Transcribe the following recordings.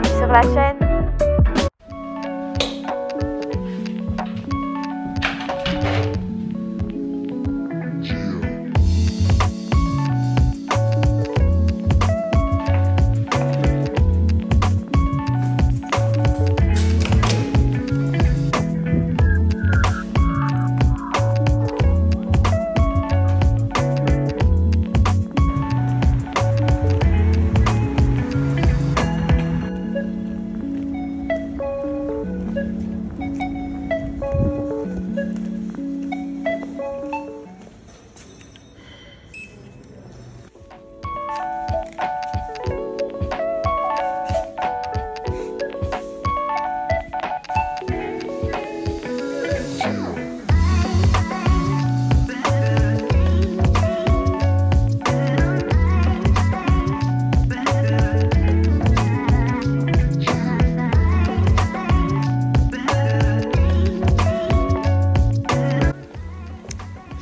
bienvenue sur la chaîne.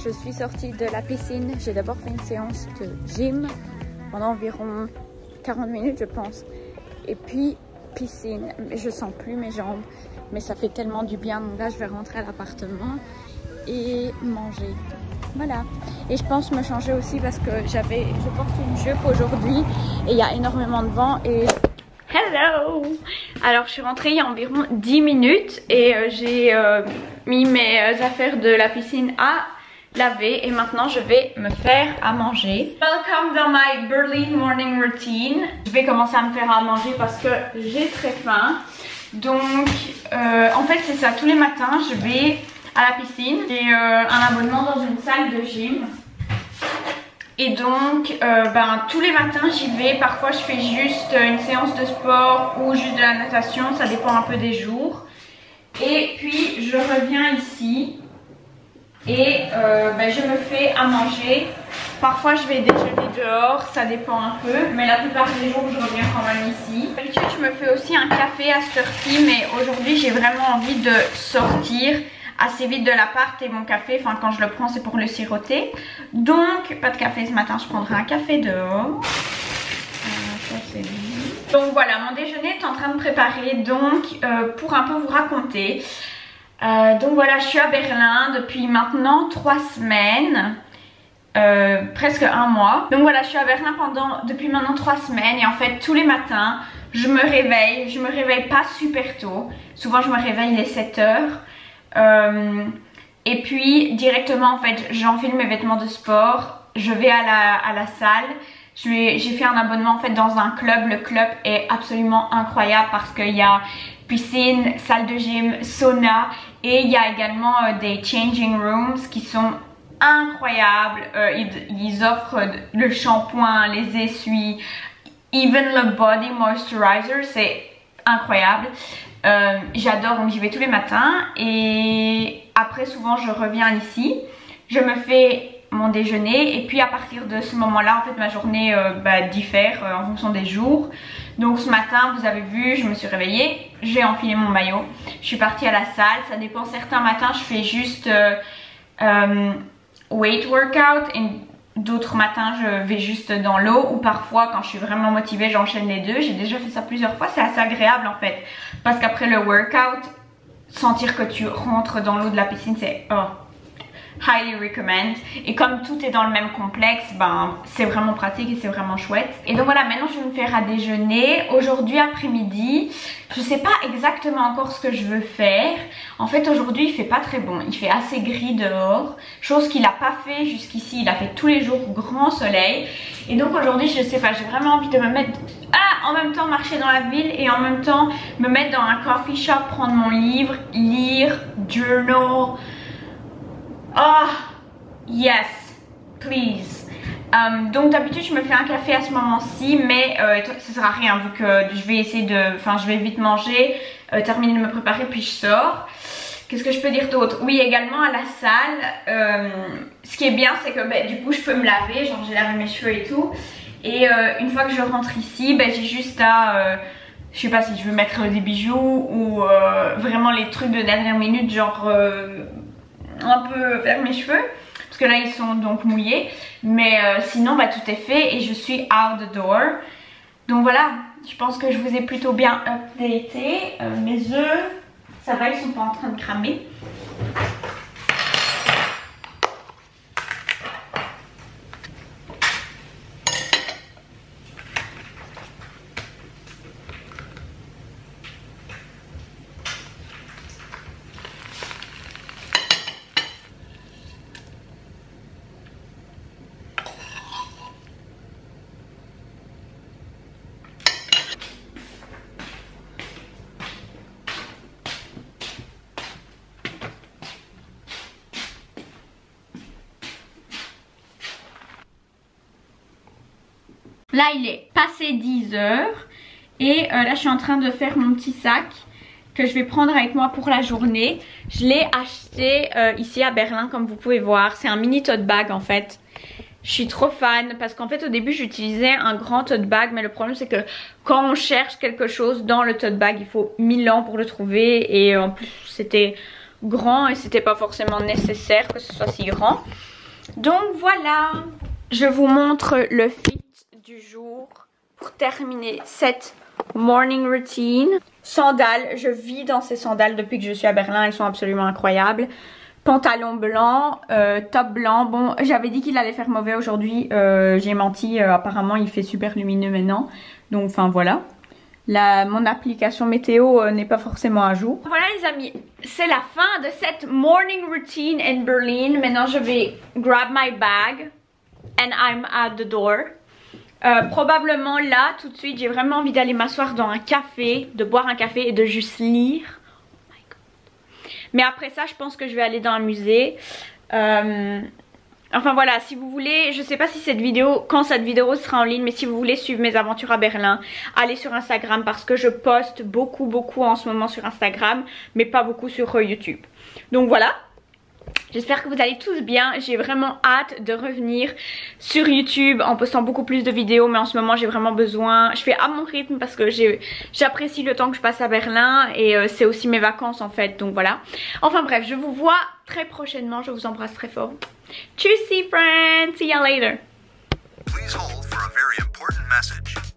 Je suis sortie de la piscine, j'ai d'abord fait une séance de gym pendant environ 40 minutes je pense. Et puis piscine, je sens plus mes jambes, mais ça fait tellement du bien. Donc là je vais rentrer à l'appartement et manger. Voilà. Et je pense me changer aussi parce que je porte une jupe aujourd'hui et il y a énormément de vent et... Hello! Alors je suis rentrée il y a environ 10 minutes et j'ai mis mes affaires de la piscine à laver et maintenant je vais me faire à manger. Welcome dans my Berlin morning routine. Je vais commencer à me faire à manger parce que j'ai très faim. Donc en fait c'est ça, tous les matins je vais à la piscine. J'ai un abonnement dans une salle de gym. Et donc tous les matins j'y vais. Parfois je fais juste une séance de sport ou juste de la natation, ça dépend un peu des jours. Et puis je reviens ici. Et je me fais à manger. Parfois je vais déjeuner dehors, ça dépend un peu. Mais la plupart des jours je reviens quand même ici. D'habitude je me fais aussi un café à cette heure-ci. Mais aujourd'hui j'ai vraiment envie de sortir assez vite de l'appart. Et mon café, enfin quand je le prends c'est pour le siroter. Donc pas de café ce matin, je prendrai un café dehors. Ça c'est bien. Donc voilà, mon déjeuner est en train de préparer. Donc pour un peu vous raconter. Donc voilà, je suis à Berlin depuis maintenant 3 semaines, presque un mois. Donc voilà, je suis à Berlin depuis maintenant 3 semaines et en fait tous les matins je me réveille pas super tôt. Souvent je me réveille les 7 heures et puis directement en fait j'enfile mes vêtements de sport, je vais à la salle. J'ai fait un abonnement en fait dans un club. Le club est absolument incroyable parce qu'il y a piscine, salle de gym, sauna et il y a également des changing rooms qui sont incroyables. Ils offrent le shampoing, les essuies, even le body moisturizer, c'est incroyable. J'adore, donc j'y vais tous les matins et après souvent je reviens ici, je me fais mon déjeuner et puis à partir de ce moment là en fait ma journée diffère en fonction des jours. Donc ce matin vous avez vu, je me suis réveillée, j'ai enfilé mon maillot, je suis partie à la salle. Ça dépend, certains matins je fais juste weight workout et d'autres matins je vais juste dans l'eau, ou parfois quand je suis vraiment motivée j'enchaîne les deux. J'ai déjà fait ça plusieurs fois, c'est assez agréable en fait parce qu'après le workout, sentir que tu rentres dans l'eau de la piscine c'est highly recommend. Et comme tout est dans le même complexe, c'est vraiment pratique et c'est vraiment chouette. Et donc voilà, maintenant je vais me faire à déjeuner. Aujourd'hui après-midi, je sais pas exactement encore ce que je veux faire. En fait aujourd'hui il fait pas très bon, il fait assez gris dehors, chose qu'il a pas fait jusqu'ici. Il a fait tous les jours grand soleil. Et donc aujourd'hui je sais pas, j'ai vraiment envie de me mettre en même temps marcher dans la ville et en même temps me mettre dans un coffee shop, prendre mon livre, lire, journal. Oh, yes, please. Donc d'habitude je me fais un café à ce moment-ci, mais ça sert à rien vu que je vais essayer je vais vite manger, terminer de me préparer puis je sors. Qu'est-ce que je peux dire d'autre? Oui, également à la salle, ce qui est bien c'est que du coup je peux me laver, genre j'ai lavé mes cheveux et tout. Et une fois que je rentre ici, j'ai juste à... je sais pas si je veux mettre des bijoux ou vraiment les trucs de dernière minute, genre... un peu faire mes cheveux parce que là ils sont donc mouillés, mais sinon tout est fait et je suis out the door. Donc voilà, je pense que je vous ai plutôt bien updaté. Mes œufs, ça va, ils sont pas en train de cramer. Là il est passé 10 heures et là je suis en train de faire mon petit sac que je vais prendre avec moi pour la journée. Je l'ai acheté ici à Berlin comme vous pouvez voir. C'est un mini tote bag en fait. Je suis trop fan parce qu'en fait au début j'utilisais un grand tote bag, mais le problème c'est que quand on cherche quelque chose dans le tote bag il faut 1000 ans pour le trouver, et en plus c'était grand et c'était pas forcément nécessaire que ce soit si grand. Donc voilà, je vous montre le fit du jour pour terminer cette morning routine. Sandales, je vis dans ces sandales depuis que je suis à Berlin, elles sont absolument incroyables. Pantalon blanc, top blanc. Bon, j'avais dit qu'il allait faire mauvais aujourd'hui, j'ai menti, apparemment il fait super lumineux maintenant. Donc enfin voilà. Mon application météo n'est pas forcément à jour. Voilà les amis, c'est la fin de cette morning routine in Berlin. Maintenant je vais grab my bag and I'm at the door. Probablement là tout de suite j'ai vraiment envie d'aller m'asseoir dans un café, de boire un café et de juste lire. Oh my God. Mais après ça je pense que je vais aller dans un musée. Enfin voilà, si vous voulez, je sais pas si cette vidéo, quand cette vidéo sera en ligne, mais si vous voulez suivre mes aventures à Berlin, allez sur Instagram parce que je poste beaucoup en ce moment sur Instagram, mais pas beaucoup sur YouTube. Donc voilà. J'espère que vous allez tous bien. J'ai vraiment hâte de revenir sur YouTube en postant beaucoup plus de vidéos, mais en ce moment j'ai vraiment besoin, je fais à mon rythme parce que j'apprécie le temps que je passe à Berlin et c'est aussi mes vacances en fait, donc voilà. Enfin bref, je vous vois très prochainement, je vous embrasse très fort. Tschüssi friends, see you later. Please hold for a very important message.